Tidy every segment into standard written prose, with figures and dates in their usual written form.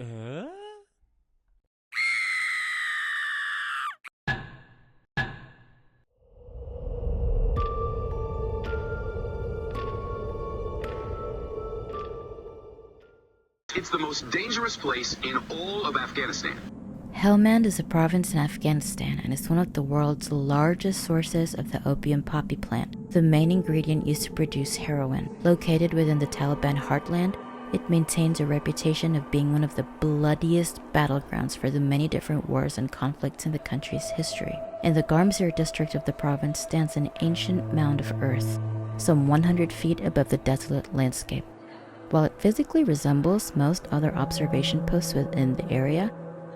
Uh? It's the most dangerous place in all of Afghanistan. Helmand is a province in Afghanistan and is one of the world's largest sources of the opium poppy plant, the main ingredient used to produce heroin. Located within the Taliban heartland, it maintains a reputation of being one of the bloodiest battlegrounds for the many different wars and conflicts in the country's history. In the Garmsir district of the province stands an ancient mound of earth, some 100 feet above the desolate landscape. While it physically resembles most other observation posts within the area,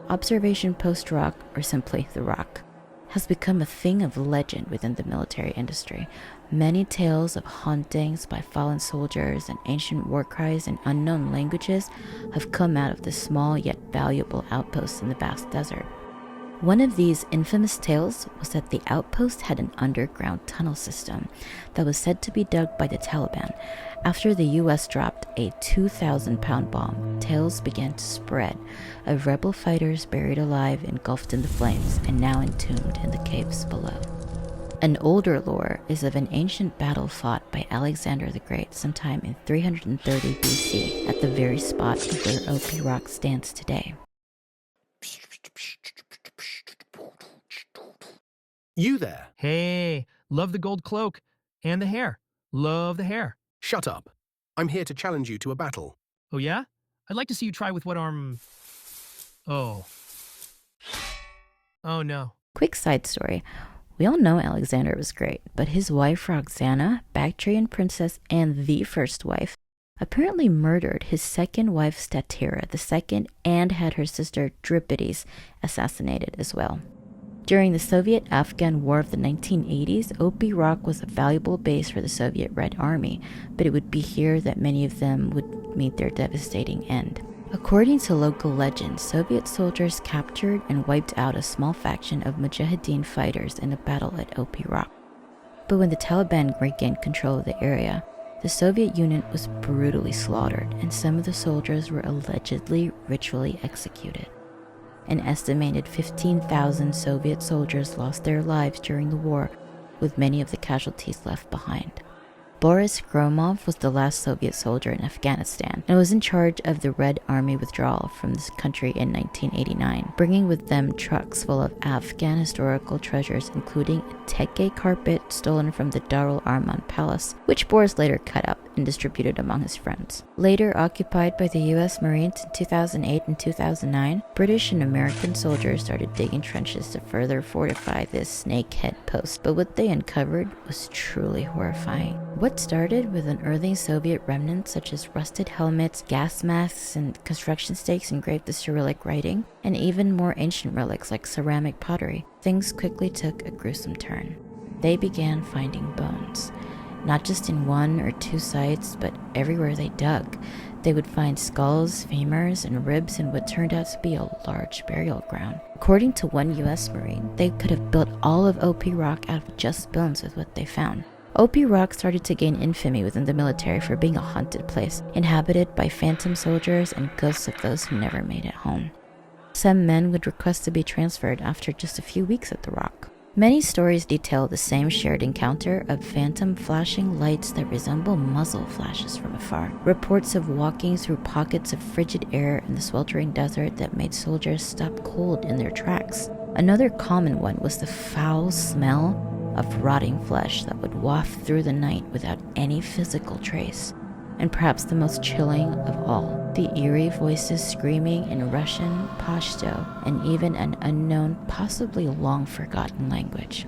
Observation Post Rock, or simply The Rock, has become a thing of legend within the military industry. Many tales of hauntings by fallen soldiers and ancient war cries in unknown languages have come out of this small yet valuable outpost in the vast desert. One of these infamous tales was that the outpost had an underground tunnel system that was said to be dug by the Taliban. After the US dropped a 2,000-pound bomb, tales began to spread of rebel fighters buried alive, engulfed in the flames, and now entombed in the caves below. An older lore is of an ancient battle fought by Alexander the Great sometime in 330 BC at the very spot where OP Rock stands today. You there? Hey, love the gold cloak. And the hair. Love the hair. Shut up. I'm here to challenge you to a battle. Oh yeah? I'd like to see you try with what arm... Oh. Oh no. Quick side story. We all know Alexander was great, but his wife Roxana, Bactrian princess and the first wife, apparently murdered his second wife Statira II and had her sister Dripides assassinated as well. During the Soviet-Afghan War of the 1980s, OP Rock was a valuable base for the Soviet Red Army, but it would be here that many of them would meet their devastating end. According to local legends, Soviet soldiers captured and wiped out a small faction of Mujahideen fighters in a battle at OP Rock. But when the Taliban regained control of the area, the Soviet unit was brutally slaughtered, and some of the soldiers were allegedly ritually executed. An estimated 15,000 Soviet soldiers lost their lives during the war, with many of the casualties left behind. Boris Gromov was the last Soviet soldier in Afghanistan and was in charge of the Red Army withdrawal from this country in 1989, bringing with them trucks full of Afghan historical treasures, including a tekke carpet stolen from the Darul Arman Palace, which Boris later cut up and distributed among his friends. Later occupied by the US Marines in 2008 and 2009, British and American soldiers started digging trenches to further fortify this snakehead post, but what they uncovered was truly horrifying. What started with unearthing Soviet remnants such as rusted helmets, gas masks, and construction stakes engraved with Cyrillic writing, and even more ancient relics like ceramic pottery, things quickly took a gruesome turn. They began finding bones. Not just in one or two sites, but everywhere they dug. They would find skulls, femurs, and ribs in what turned out to be a large burial ground. According to one US Marine, they could have built all of OP Rock out of just bones with what they found. OP Rock started to gain infamy within the military for being a haunted place, inhabited by phantom soldiers and ghosts of those who never made it home. Some men would request to be transferred after just a few weeks at the Rock. Many stories detail the same shared encounter of phantom flashing lights that resemble muzzle flashes from afar. Reports of walking through pockets of frigid air in the sweltering desert that made soldiers stop cold in their tracks. Another common one was the foul smell of rotting flesh that would waft through the night without any physical trace. And perhaps the most chilling of all, the eerie voices screaming in Russian, Pashto, and even an unknown, possibly long-forgotten language.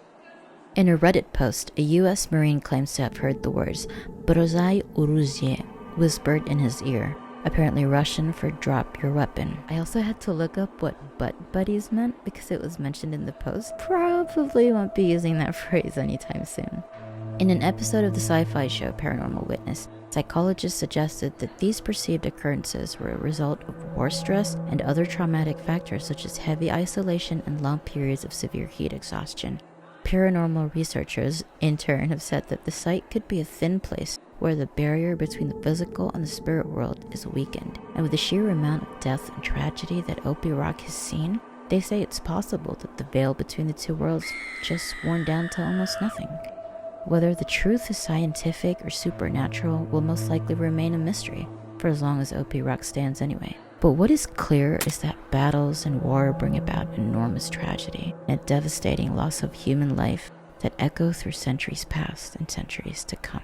In a Reddit post, a US Marine claims to have heard the words "Brozai uruzye" whispered in his ear, apparently Russian for "drop your weapon." I also had to look up what butt buddies meant because it was mentioned in the post. Probably won't be using that phrase anytime soon. In an episode of the sci-fi show Paranormal Witness, psychologists suggested that these perceived occurrences were a result of war stress and other traumatic factors such as heavy isolation and long periods of severe heat exhaustion. Paranormal researchers, in turn, have said that the site could be a thin place where the barrier between the physical and the spirit world is weakened. And with the sheer amount of death and tragedy that Opie Rock has seen, they say it's possible that the veil between the two worlds just worn down to almost nothing. Whether the truth is scientific or supernatural will most likely remain a mystery, for as long as Opie Rock stands anyway. But what is clear is that battles and war bring about enormous tragedy and a devastating loss of human life that echo through centuries past and centuries to come.